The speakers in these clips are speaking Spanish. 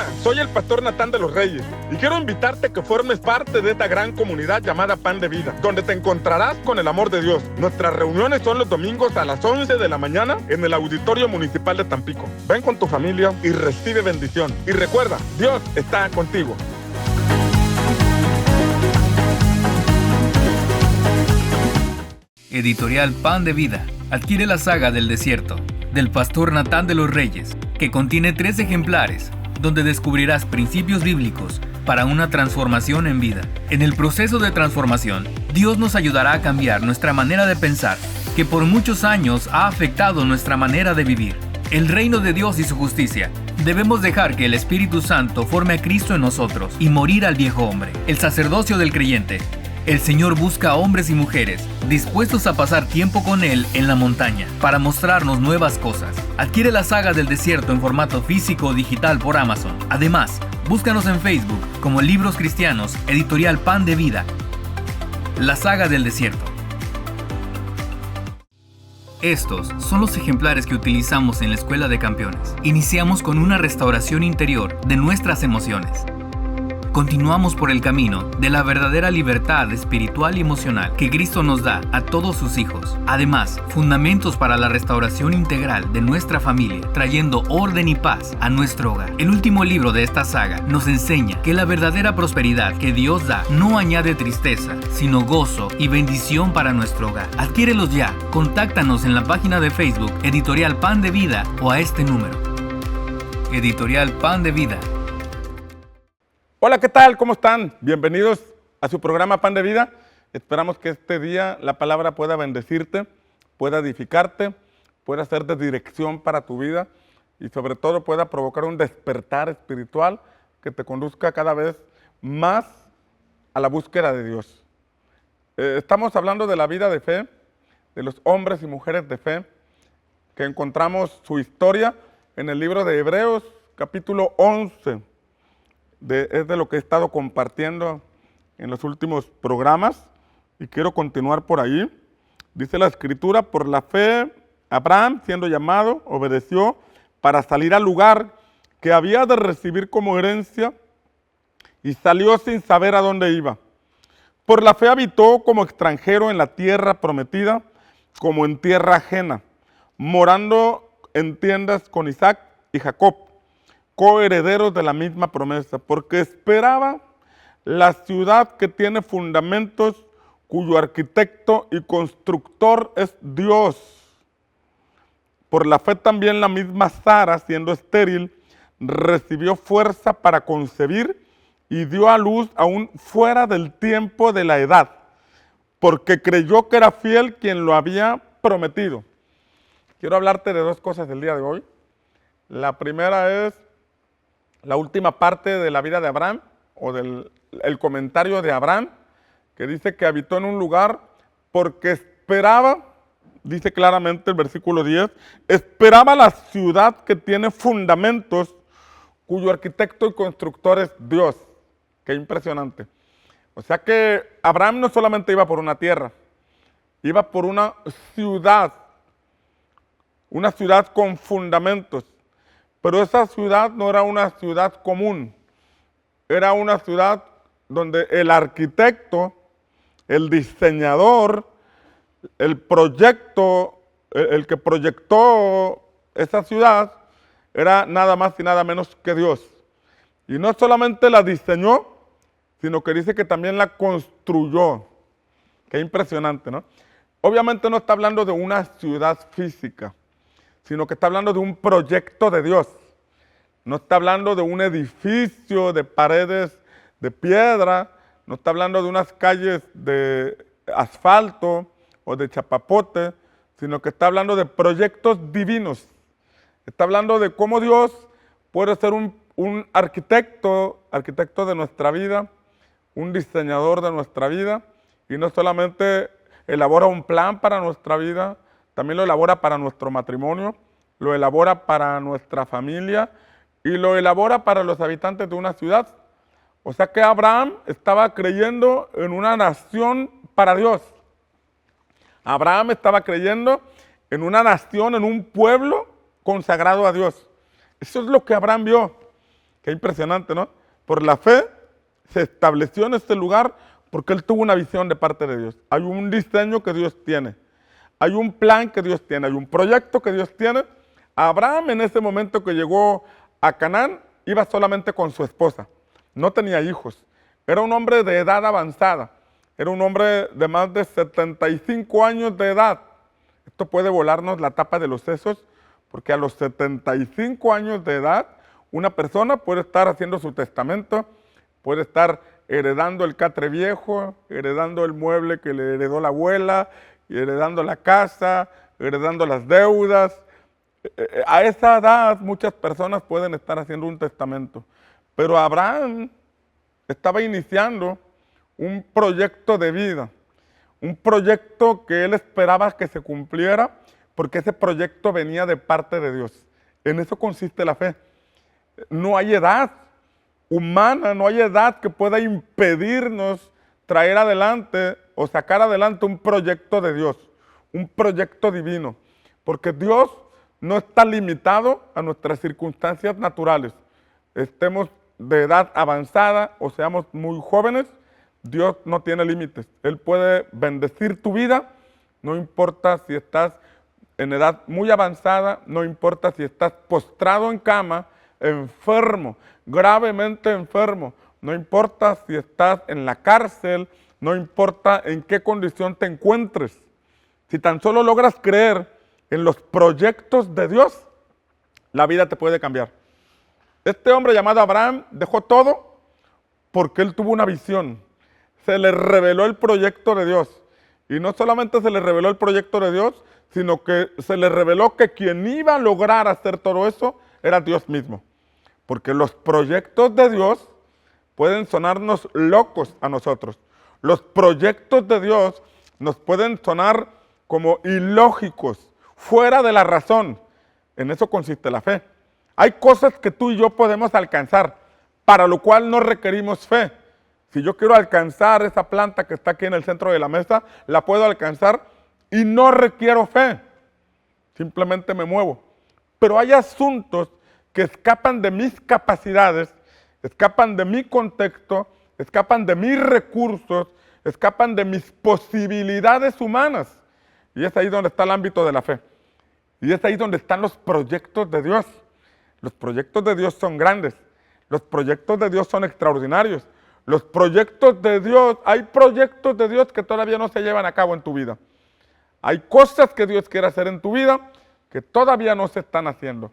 Hola, soy el pastor Natán de los Reyes y quiero invitarte a que formes parte de esta gran comunidad llamada Pan de Vida, donde te encontrarás con el amor de Dios. Nuestras reuniones son los domingos a las 11 de la mañana en el Auditorio Municipal de Tampico. Ven con tu familia y recibe bendición. Y recuerda, Dios está contigo. Editorial Pan de Vida adquiere la saga del desierto, del pastor Natán de los Reyes, que contiene 3 ejemplares, donde descubrirás principios bíblicos para una transformación en vida. En el proceso de transformación, Dios nos ayudará a cambiar nuestra manera de pensar, que por muchos años ha afectado nuestra manera de vivir. El reino de Dios y su justicia. Debemos dejar que el Espíritu Santo forme a Cristo en nosotros y morir al viejo hombre. El sacerdocio del creyente. El Señor busca a hombres y mujeres dispuestos a pasar tiempo con Él en la montaña para mostrarnos nuevas cosas. Adquiere la saga del desierto en formato físico o digital por Amazon. Además, búscanos en Facebook como Libros Cristianos, Editorial Pan de Vida. La saga del desierto. Estos son los ejemplares que utilizamos en la Escuela de Campeones. Iniciamos con una restauración interior de nuestras emociones. Continuamos por el camino de la verdadera libertad espiritual y emocional que Cristo nos da a todos sus hijos. Además, fundamentos para la restauración integral de nuestra familia, trayendo orden y paz a nuestro hogar. El último libro de esta saga nos enseña que la verdadera prosperidad que Dios da no añade tristeza, sino gozo y bendición para nuestro hogar. Adquiérelos ya. Contáctanos en la página de Facebook Editorial Pan de Vida o a este número. Editorial Pan de Vida. Hola, ¿qué tal? ¿Cómo están? Bienvenidos a su programa Pan de Vida. Esperamos que este día la palabra pueda bendecirte, pueda edificarte, pueda ser de dirección para tu vida y sobre todo pueda provocar un despertar espiritual que te conduzca cada vez más a la búsqueda de Dios. Estamos hablando de la vida de fe, de los hombres y mujeres de fe, que encontramos su historia en el libro de Hebreos, capítulo 11. Es de lo que he estado compartiendo en los últimos programas y quiero continuar por ahí. Dice la Escritura: por la fe, Abraham, siendo llamado, obedeció para salir al lugar que había de recibir como herencia y salió sin saber a dónde iba. Por la fe habitó como extranjero en la tierra prometida, como en tierra ajena, morando en tiendas con Isaac y Jacob, coherederos de la misma promesa, porque esperaba la ciudad que tiene fundamentos, cuyo arquitecto y constructor es Dios. Por la fe también la misma Sara, siendo estéril, recibió fuerza para concebir y dio a luz aún fuera del tiempo de la edad, porque creyó que era fiel quien lo había prometido. Quiero hablarte de 2 cosas el día de hoy. La primera es la última parte de la vida de Abraham, o el comentario de Abraham, que dice que habitó en un lugar porque esperaba, dice claramente el versículo 10, esperaba la ciudad que tiene fundamentos, cuyo arquitecto y constructor es Dios. Qué impresionante. O sea que Abraham no solamente iba por una tierra, iba por una ciudad con fundamentos. Pero esa ciudad no era una ciudad común, era una ciudad donde el arquitecto, el diseñador, el que proyectó esa ciudad, era nada más y nada menos que Dios. Y no solamente la diseñó, sino que dice que también la construyó. Qué impresionante, ¿no? Obviamente no está hablando de una ciudad física, sino que está hablando de un proyecto de Dios. No está hablando de un edificio de paredes de piedra, no está hablando de unas calles de asfalto o de chapapote, sino que está hablando de proyectos divinos. Está hablando de cómo Dios puede ser un arquitecto de nuestra vida, un diseñador de nuestra vida, y no solamente elabora un plan para nuestra vida, también lo elabora para nuestro matrimonio, lo elabora para nuestra familia y lo elabora para los habitantes de una ciudad. O sea que Abraham estaba creyendo en una nación para Dios. Abraham estaba creyendo en una nación, en un pueblo consagrado a Dios. Eso es lo que Abraham vio. Qué impresionante, ¿no? Por la fe se estableció en este lugar porque él tuvo una visión de parte de Dios. Hay un diseño que Dios tiene. Hay un plan que Dios tiene. Hay un proyecto que Dios tiene. Abraham en ese momento que llegó a Canaán iba solamente con su esposa. No tenía hijos. Era un hombre de edad avanzada. Era un hombre de más de 75 años de edad. Esto puede volarnos la tapa de los sesos, porque a los 75 años de edad, una persona puede estar haciendo su testamento, puede estar heredando el catre viejo, heredando el mueble que le heredó la abuela, heredando la casa, heredando las deudas. A esa edad muchas personas pueden estar haciendo un testamento. Pero Abraham estaba iniciando un proyecto de vida, un proyecto que él esperaba que se cumpliera, porque ese proyecto venía de parte de Dios. En eso consiste la fe. No hay edad humana, no hay edad que pueda impedirnos traer adelante o sacar adelante un proyecto de Dios, un proyecto divino, porque Dios no está limitado a nuestras circunstancias naturales. Estemos de edad avanzada o seamos muy jóvenes, Dios no tiene límites. Él puede bendecir tu vida, no importa si estás en edad muy avanzada, no importa si estás postrado en cama, enfermo, gravemente enfermo, no importa si estás en la cárcel, no importa en qué condición te encuentres. Si tan solo logras creer en los proyectos de Dios, la vida te puede cambiar. Este hombre llamado Abraham dejó todo porque él tuvo una visión. Se le reveló el proyecto de Dios. Y no solamente se le reveló el proyecto de Dios, sino que se le reveló que quien iba a lograr hacer todo eso era Dios mismo. Porque los proyectos de Dios pueden sonarnos locos a nosotros. Los proyectos de Dios nos pueden sonar como ilógicos, fuera de la razón. En eso consiste la fe. Hay cosas que tú y yo podemos alcanzar, para lo cual no requerimos fe. Si yo quiero alcanzar esa planta que está aquí en el centro de la mesa, la puedo alcanzar y no requiero fe. Simplemente me muevo. Pero hay asuntos que escapan de mis capacidades, escapan de mi contexto, escapan de mis recursos, escapan de mis posibilidades humanas. Y es ahí donde está el ámbito de la fe. Y es ahí donde están los proyectos de Dios. Los proyectos de Dios son grandes. Los proyectos de Dios son extraordinarios. Los proyectos de Dios, hay proyectos de Dios que todavía no se llevan a cabo en tu vida. Hay cosas que Dios quiere hacer en tu vida que todavía no se están haciendo.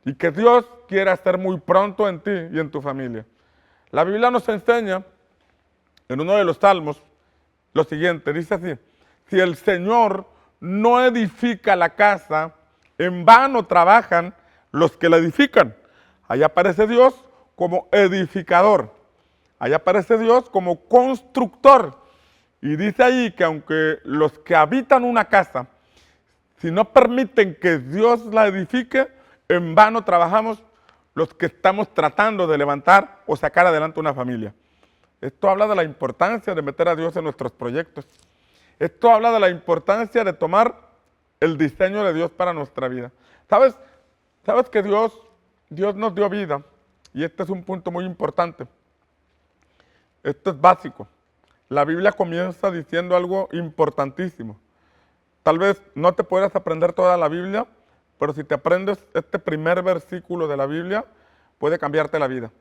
Y que Dios quiere hacer muy pronto en ti y en tu familia. La Biblia nos enseña, en uno de los salmos, lo siguiente, dice así: si el Señor no edifica la casa, en vano trabajan los que la edifican. Ahí aparece Dios como edificador. Ahí aparece Dios como constructor. Y dice ahí que aunque los que habitan una casa, si no permiten que Dios la edifique, en vano trabajamos los que estamos tratando de levantar o sacar adelante una familia. Esto habla de la importancia de meter a Dios en nuestros proyectos. Esto habla de la importancia de tomar el diseño de Dios para nuestra vida. ¿Sabes que Dios nos dio vida? Y este es un punto muy importante. Esto es básico. La Biblia comienza diciendo algo importantísimo. Tal vez no te puedas aprender toda la Biblia, pero si te aprendes este primer versículo de la Biblia, puede cambiarte la vida.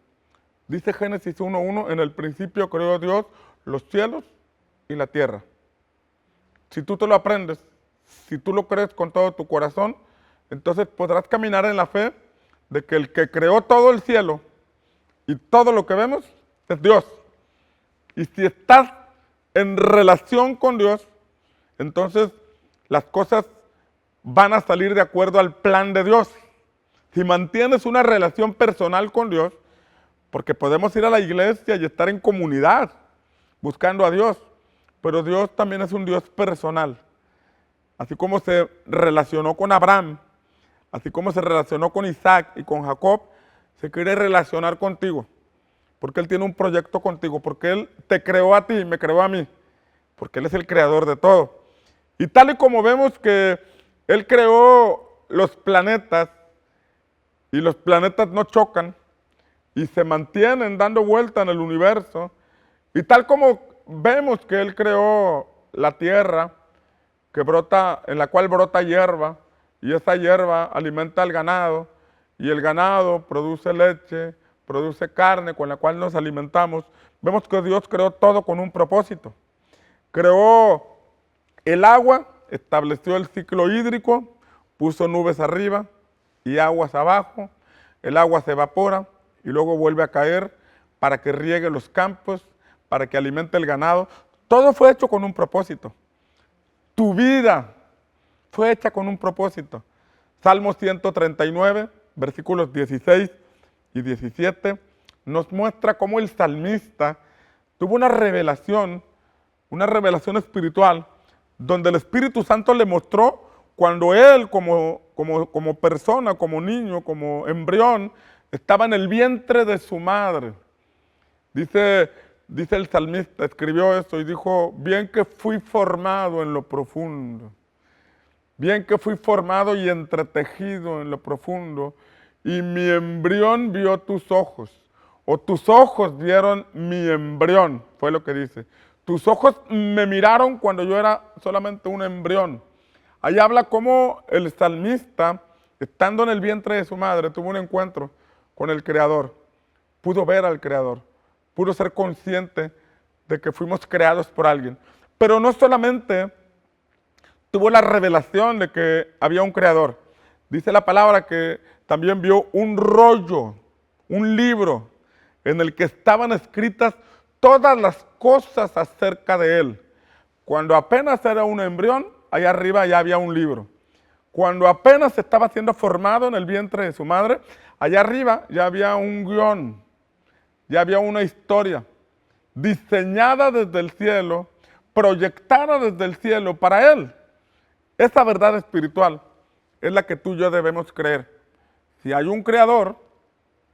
Dice Génesis 1:1, en el principio creó Dios los cielos y la tierra. Si tú te lo aprendes, si tú lo crees con todo tu corazón, entonces podrás caminar en la fe de que el que creó todo el cielo y todo lo que vemos es Dios. Y si estás en relación con Dios, entonces las cosas van a salir de acuerdo al plan de Dios. Si mantienes una relación personal con Dios, porque podemos ir a la iglesia y estar en comunidad buscando a Dios, pero Dios también es un Dios personal. Así como se relacionó con Abraham, así como se relacionó con Isaac y con Jacob, se quiere relacionar contigo. Porque Él tiene un proyecto contigo, porque Él te creó a ti y me creó a mí, porque Él es el creador de todo. Y tal y como vemos que Él creó los planetas, y los planetas no chocan, y se mantienen dando vuelta en el universo. Y tal como vemos que Él creó la tierra, que brota, en la cual brota hierba, y esa hierba alimenta al ganado, y el ganado produce leche, produce carne con la cual nos alimentamos. Vemos que Dios creó todo con un propósito. Creó el agua, estableció el ciclo hídrico, puso nubes arriba y aguas abajo. El agua se evapora y luego vuelve a caer para que riegue los campos, para que alimente el ganado. Todo fue hecho con un propósito. Tu vida fue hecha con un propósito. Salmo 139, versículos 16 y 17, nos muestra cómo el salmista tuvo una revelación espiritual, donde el Espíritu Santo le mostró cuando él como persona, como niño, como embrión, estaba en el vientre de su madre. Dice el salmista, escribió esto y dijo, bien que fui formado en lo profundo, bien que fui formado y entretejido en lo profundo, y mi embrión vio tus ojos, o tus ojos vieron mi embrión, fue lo que dice. Tus ojos me miraron cuando yo era solamente un embrión. Ahí habla cómo el salmista, estando en el vientre de su madre, tuvo un encuentro con el Creador. Pudo ver al Creador, pudo ser consciente de que fuimos creados por alguien. Pero no solamente tuvo la revelación de que había un Creador. Dice la palabra que también vio un rollo, un libro, en el que estaban escritas todas las cosas acerca de él. Cuando apenas era un embrión, allá arriba ya había un libro. Cuando apenas estaba siendo formado en el vientre de su madre, allá arriba ya había un guión, ya había una historia diseñada desde el cielo, proyectada desde el cielo para él. Esa verdad espiritual es la que tú y yo debemos creer. Si hay un creador,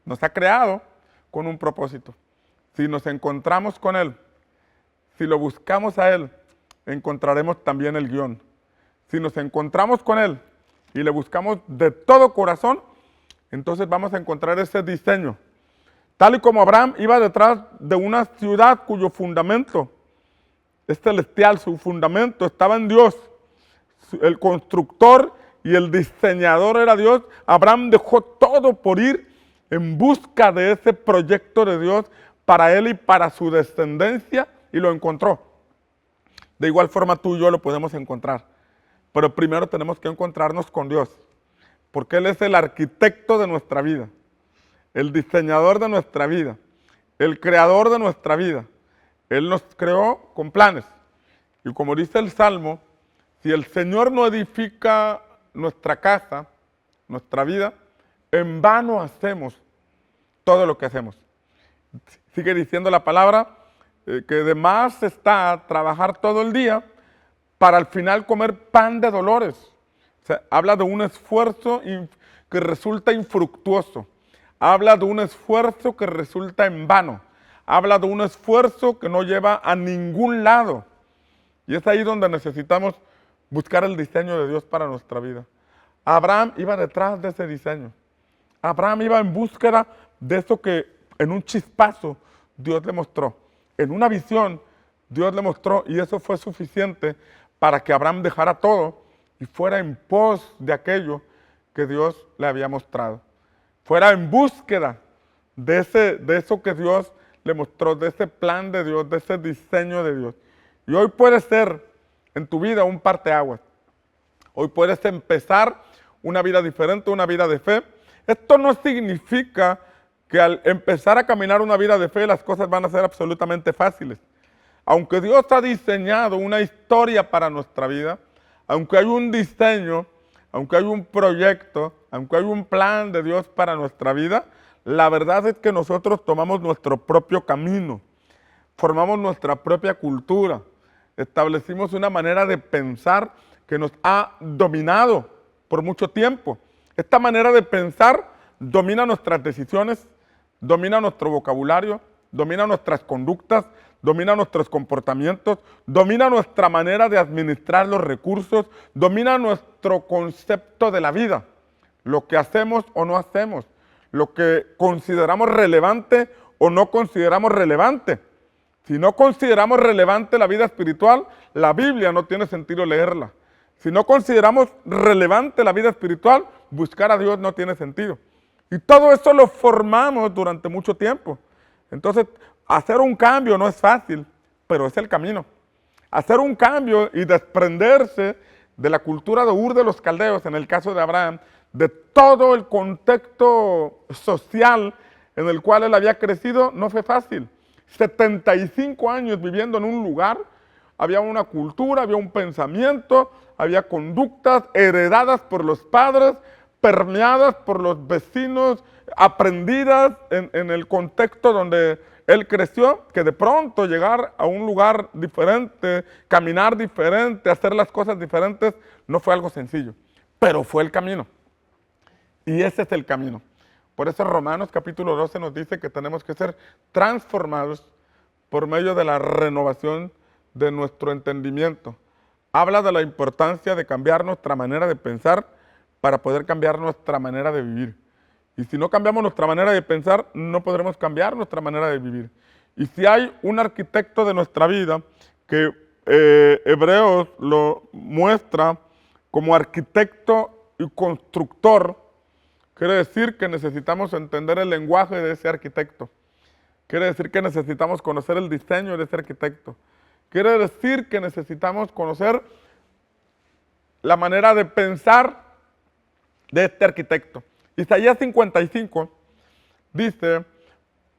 nos ha creado con un propósito. Si nos encontramos con Él, si lo buscamos a Él, encontraremos también el guión. Si nos encontramos con Él y le buscamos de todo corazón, entonces vamos a encontrar ese diseño. Tal y como Abraham iba detrás de una ciudad cuyo fundamento es celestial, su fundamento estaba en Dios. El constructor y el diseñador era Dios. Abraham dejó todo por ir en busca de ese proyecto de Dios para él y para su descendencia, y lo encontró. De igual forma tú y yo lo podemos encontrar. Pero primero tenemos que encontrarnos con Dios, porque Él es el arquitecto de nuestra vida, el diseñador de nuestra vida, el creador de nuestra vida. Él nos creó con planes. Y como dice el Salmo, si el Señor no edifica nuestra casa, nuestra vida, en vano hacemos todo lo que hacemos. Sigue diciendo la palabra que de más está trabajar todo el día para al final comer pan de dolores. O sea, habla de un esfuerzo que resulta infructuoso. Habla de un esfuerzo que resulta en vano. Habla de un esfuerzo que no lleva a ningún lado. Y es ahí donde necesitamos buscar el diseño de Dios para nuestra vida. Abraham iba detrás de ese diseño. Abraham iba en búsqueda de eso que en un chispazo Dios le mostró. En una visión Dios le mostró, y eso fue suficiente para que Abraham dejara todo y fuera en pos de aquello que Dios le había mostrado. Fuera en búsqueda de eso que Dios le mostró, de ese plan de Dios, de ese diseño de Dios. Y hoy puede ser en tu vida un parteaguas. Hoy puedes empezar una vida diferente, una vida de fe. Esto no significa que al empezar a caminar una vida de fe las cosas van a ser absolutamente fáciles. Aunque Dios ha diseñado una historia para nuestra vida, aunque hay un diseño, aunque hay un proyecto, aunque hay un plan de Dios para nuestra vida, la verdad es que nosotros tomamos nuestro propio camino, formamos nuestra propia cultura, establecimos una manera de pensar que nos ha dominado por mucho tiempo. Esta manera de pensar domina nuestras decisiones, domina nuestro vocabulario, domina nuestras conductas, domina nuestros comportamientos, domina nuestra manera de administrar los recursos, domina nuestro concepto de la vida, lo que hacemos o no hacemos, lo que consideramos relevante o no consideramos relevante. Si no consideramos relevante la vida espiritual, la Biblia no tiene sentido leerla. Si no consideramos relevante la vida espiritual, buscar a Dios no tiene sentido. Y todo eso lo formamos durante mucho tiempo. Entonces, hacer un cambio no es fácil, pero es el camino. Hacer un cambio y desprenderse de la cultura de Ur de los Caldeos, en el caso de Abraham, de todo el contexto social en el cual él había crecido, no fue fácil. 75 años viviendo en un lugar, había una cultura, había un pensamiento, había conductas heredadas por los padres, permeadas por los vecinos, aprendidas en el contexto donde él creció, que de pronto llegar a un lugar diferente, caminar diferente, hacer las cosas diferentes, no fue algo sencillo, pero fue el camino. Y ese es el camino. Por eso Romanos capítulo 12 nos dice que tenemos que ser transformados por medio de la renovación de nuestro entendimiento. Habla de la importancia de cambiar nuestra manera de pensar para poder cambiar nuestra manera de vivir. Y si no cambiamos nuestra manera de pensar, no podremos cambiar nuestra manera de vivir. Y si hay un arquitecto de nuestra vida que Hebreos lo muestra como arquitecto y constructor, quiere decir que necesitamos entender el lenguaje de ese arquitecto. Quiere decir que necesitamos conocer el diseño de ese arquitecto. Quiere decir que necesitamos conocer la manera de pensar de este arquitecto. Isaías 55 dice,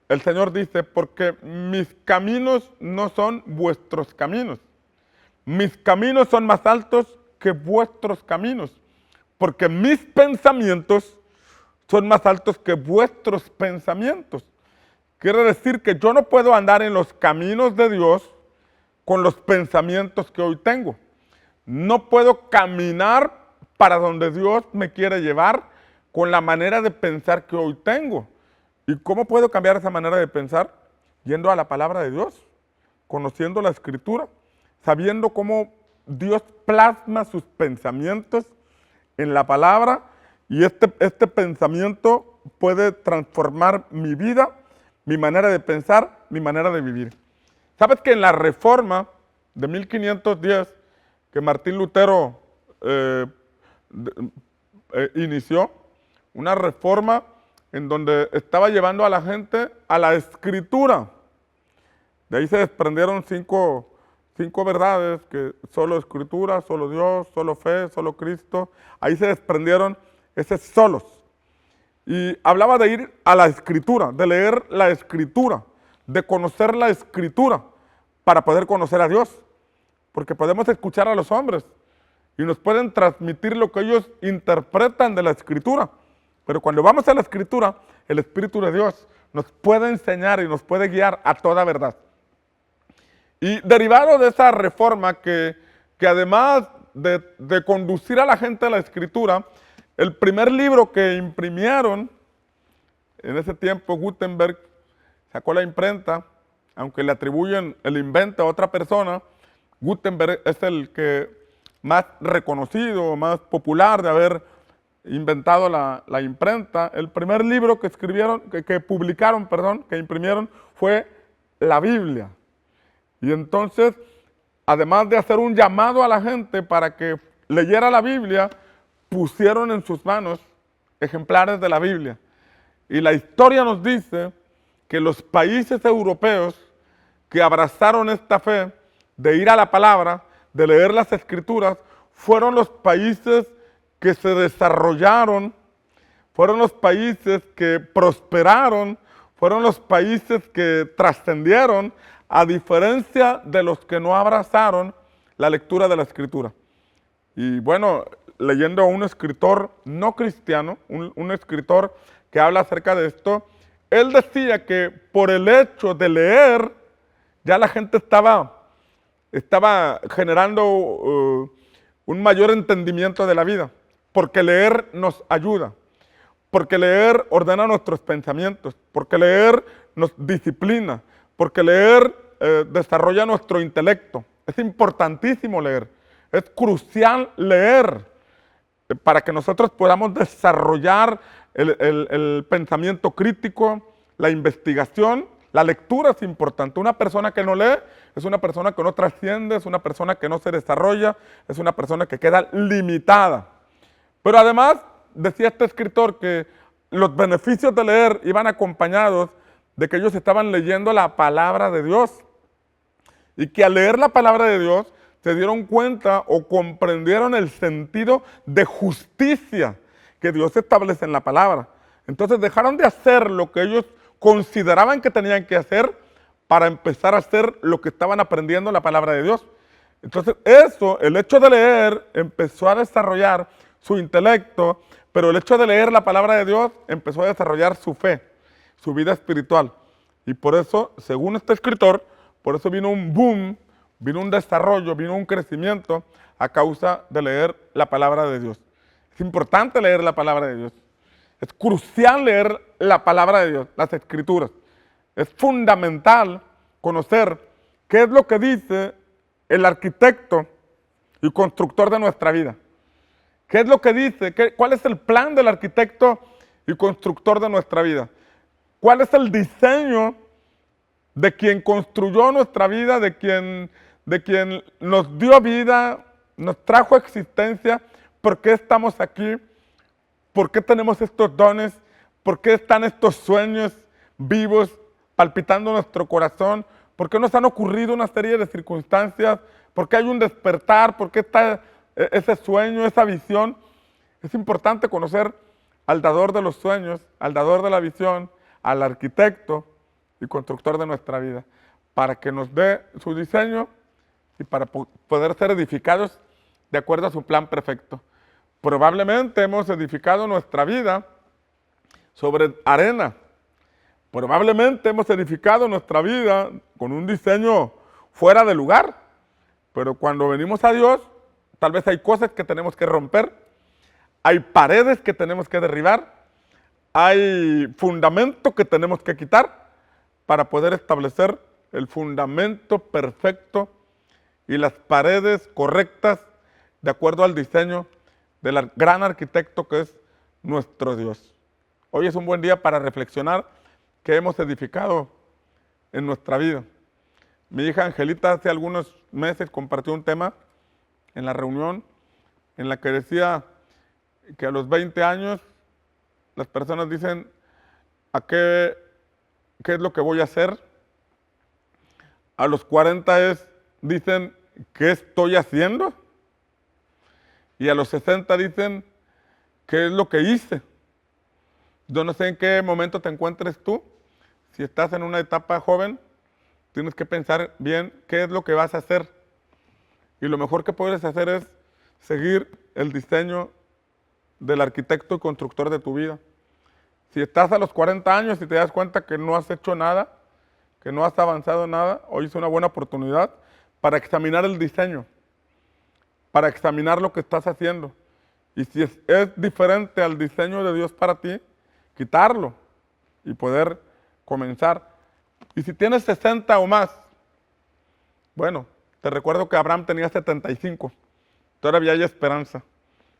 el Señor dice, porque mis caminos no son vuestros caminos. Mis caminos son más altos que vuestros caminos, porque mis pensamientos son más altos que vuestros pensamientos. Quiere decir que yo no puedo andar en los caminos de Dios con los pensamientos que hoy tengo. No puedo caminar para donde Dios me quiere llevar con la manera de pensar que hoy tengo. ¿Y cómo puedo cambiar esa manera de pensar? Yendo a la palabra de Dios, conociendo la Escritura, sabiendo cómo Dios plasma sus pensamientos en la palabra, y este pensamiento puede transformar mi vida, mi manera de pensar, mi manera de vivir. ¿Sabes que en la Reforma de 1510, que Martín Lutero inició, una reforma en donde estaba llevando a la gente a la Escritura? De ahí se desprendieron cinco verdades, que solo Escritura, solo Dios, solo fe, solo Cristo. Ahí se desprendieron esos solos. Y hablaba de ir a la Escritura, de leer la Escritura, de conocer la Escritura para poder conocer a Dios. Porque podemos escuchar a los hombres y nos pueden transmitir lo que ellos interpretan de la Escritura. Pero cuando vamos a la Escritura, el Espíritu de Dios nos puede enseñar y nos puede guiar a toda verdad. Y derivado de esa reforma que además de conducir a la gente a la Escritura, el primer libro que imprimieron, en ese tiempo Gutenberg sacó la imprenta, aunque le atribuyen el invento a otra persona, Gutenberg es el que más reconocido, más popular de haber inventado la imprenta. El primer libro que imprimieron fue la Biblia. Y entonces, además de hacer un llamado a la gente para que leyera la Biblia, pusieron en sus manos ejemplares de la Biblia. Y la historia nos dice que los países europeos que abrazaron esta fe de ir a la palabra, de leer las Escrituras, fueron los países que se desarrollaron, fueron los países que prosperaron, fueron los países que trascendieron, a diferencia de los que no abrazaron la lectura de la Escritura. Y bueno, leyendo a un escritor no cristiano, un escritor que habla acerca de esto, él decía que por el hecho de leer, ya la gente estaba generando un mayor entendimiento de la vida, porque leer nos ayuda, porque leer ordena nuestros pensamientos, porque leer nos disciplina, porque leer desarrolla nuestro intelecto. Es importantísimo leer, es crucial leer. para que nosotros podamos desarrollar el pensamiento crítico, la investigación. La lectura es importante. Una persona que no lee es una persona que no trasciende, es una persona que no se desarrolla, es una persona que queda limitada. Pero además, decía este escritor que los beneficios de leer iban acompañados de que ellos estaban leyendo la palabra de Dios. Y que al leer la palabra de Dios se dieron cuenta o comprendieron el sentido de justicia que Dios establece en la palabra. Entonces dejaron de hacer lo que ellos consideraban que tenían que hacer para empezar a hacer lo que estaban aprendiendo en la palabra de Dios. Entonces el hecho de leer empezó a desarrollar su intelecto, pero el hecho de leer la palabra de Dios empezó a desarrollar su fe, su vida espiritual. Y por eso, según este escritor, por eso vino un boom, vino un desarrollo, vino un crecimiento a causa de leer la palabra de Dios. Es importante leer la palabra de Dios. Es crucial leer la palabra de Dios, las escrituras. Es fundamental conocer qué es lo que dice el arquitecto y constructor de nuestra vida. ¿Qué es lo que dice? ¿Cuál es el plan del arquitecto y constructor de nuestra vida? ¿Cuál es el diseño de quien construyó nuestra vida, de quien nos dio vida, nos trajo existencia? ¿Por qué estamos aquí? ¿Por qué tenemos estos dones? ¿Por qué están estos sueños vivos palpitando nuestro corazón? ¿Por qué nos han ocurrido una serie de circunstancias? ¿Por qué hay un despertar? ¿Por qué está ese sueño, esa visión? Es importante conocer al dador de los sueños, al dador de la visión, al arquitecto y constructor de nuestra vida, para que nos dé su diseño y para poder ser edificados de acuerdo a su plan perfecto. Probablemente hemos edificado nuestra vida sobre arena. Probablemente hemos edificado nuestra vida con un diseño fuera de lugar. Pero cuando venimos a Dios, tal vez hay cosas que tenemos que romper, hay paredes que tenemos que derribar, hay fundamento que tenemos que quitar para poder establecer el fundamento perfecto y las paredes correctas de acuerdo al diseño del gran arquitecto que es nuestro Dios. Hoy es un buen día para reflexionar qué hemos edificado en nuestra vida. Mi hija Angelita hace algunos meses compartió un tema en la reunión en la que decía que a los 20 años las personas dicen qué es lo que voy a hacer. A los 40 dicen ¿qué estoy haciendo? Y a los 60 dicen ¿qué es lo que hice? Yo no sé en qué momento te encuentres tú. Si estás en una etapa joven, tienes que pensar bien qué es lo que vas a hacer. Y lo mejor que puedes hacer es seguir el diseño del arquitecto y constructor de tu vida. Si estás a los 40 años y te das cuenta que no has hecho nada, que no has avanzado nada, hoy es una buena oportunidad para examinar el diseño, para examinar lo que estás haciendo. Y si es diferente al diseño de Dios para ti, quitarlo y poder comenzar. Y si tienes 60 o más, bueno, te recuerdo que Abraham tenía 75. Todavía hay esperanza.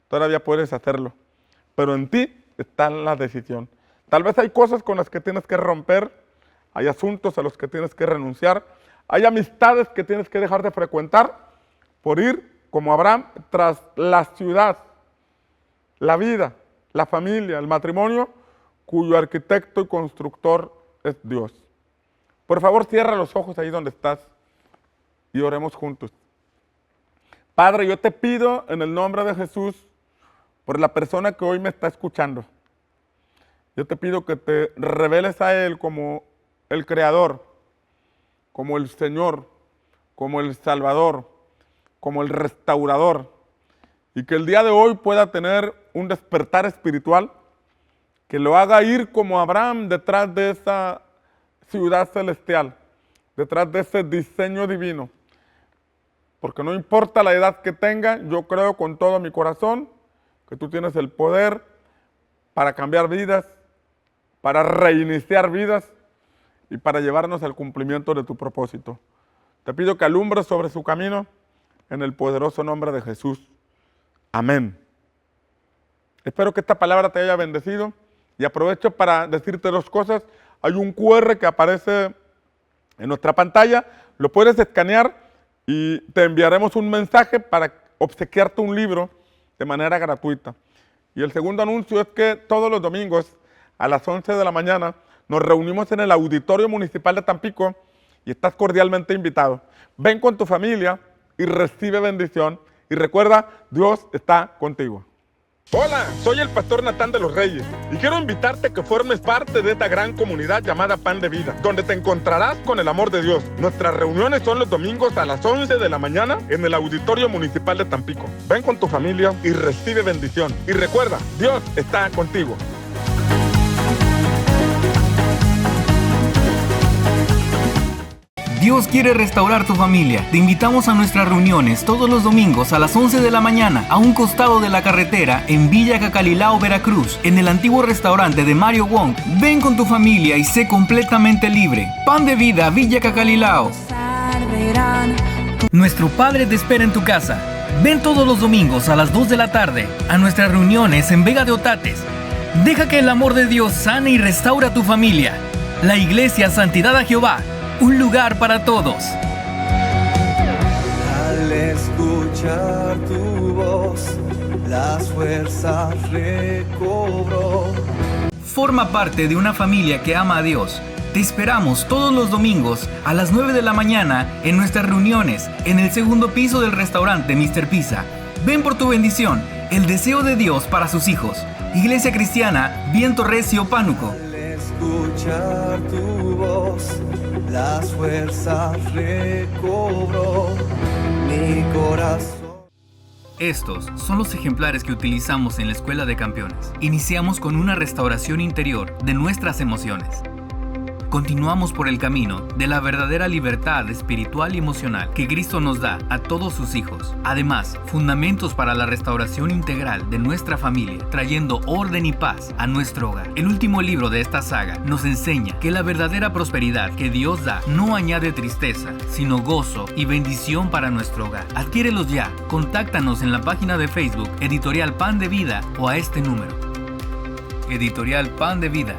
Todavía puedes hacerlo. Pero en ti está la decisión. Tal vez hay cosas con las que tienes que romper, hay asuntos a los que tienes que renunciar, hay amistades que tienes que dejar de frecuentar por ir, como Abraham, tras la ciudad, la vida, la familia, el matrimonio, cuyo arquitecto y constructor es Dios. Por favor, cierra los ojos ahí donde estás y oremos juntos. Padre, yo te pido en el nombre de Jesús, por la persona que hoy me está escuchando, yo te pido que te reveles a Él como el Creador, como el Señor, como el Salvador, como el Restaurador, y que el día de hoy pueda tener un despertar espiritual, que lo haga ir como Abraham detrás de esa ciudad celestial, detrás de ese diseño divino. Porque no importa la edad que tenga, yo creo con todo mi corazón que tú tienes el poder para cambiar vidas, para reiniciar vidas y para llevarnos al cumplimiento de tu propósito. Te pido que alumbres sobre su camino en el poderoso nombre de Jesús. Amén. Espero que esta palabra te haya bendecido y aprovecho para decirte dos cosas. Hay un QR que aparece en nuestra pantalla, lo puedes escanear y te enviaremos un mensaje para obsequiarte un libro de manera gratuita. Y el segundo anuncio es que todos los domingos a las 11 de la mañana nos reunimos en el Auditorio Municipal de Tampico y estás cordialmente invitado. Ven con tu familia y recibe bendición y recuerda, Dios está contigo. Hola, soy el pastor Natán de los Reyes y quiero invitarte a que formes parte de esta gran comunidad llamada Pan de Vida, donde te encontrarás con el amor de Dios. Nuestras reuniones son los domingos a las 11 de la mañana en el Auditorio Municipal de Tampico. Ven con tu familia y recibe bendición. Y recuerda, Dios está contigo. Dios quiere restaurar tu familia. Te invitamos a nuestras reuniones todos los domingos a las 11 de la mañana a un costado de la carretera en Villa Cacalilao, Veracruz, en el antiguo restaurante de Mario Wong. Ven con tu familia y sé completamente libre. Pan de Vida, Villa Cacalilao. Nuestro Padre te espera en tu casa. Ven todos los domingos a las 2 de la tarde a nuestras reuniones en Vega de Otates. Deja que el amor de Dios sane y restaura tu familia. La Iglesia Santidad a Jehová. Un lugar para todos. Al escuchar tu voz, las fuerzas recobró. Forma parte de una familia que ama a Dios. Te esperamos todos los domingos a las 9 de la mañana en nuestras reuniones en el segundo piso del restaurante Mr. Pizza. Ven por tu bendición, el deseo de Dios para sus hijos. Iglesia Cristiana Viento Recio, Pánuco. Al escuchar tu voz, las fuerzas recobró mi corazón. Estos son los ejemplares que utilizamos en la Escuela de Campeones. Iniciamos con una restauración interior de nuestras emociones. Continuamos por el camino de la verdadera libertad espiritual y emocional que Cristo nos da a todos sus hijos. Además, fundamentos para la restauración integral de nuestra familia, trayendo orden y paz a nuestro hogar. El último libro de esta saga nos enseña que la verdadera prosperidad que Dios da no añade tristeza, sino gozo y bendición para nuestro hogar. Adquiérelos ya. Contáctanos en la página de Facebook Editorial Pan de Vida o a este número. Editorial Pan de Vida.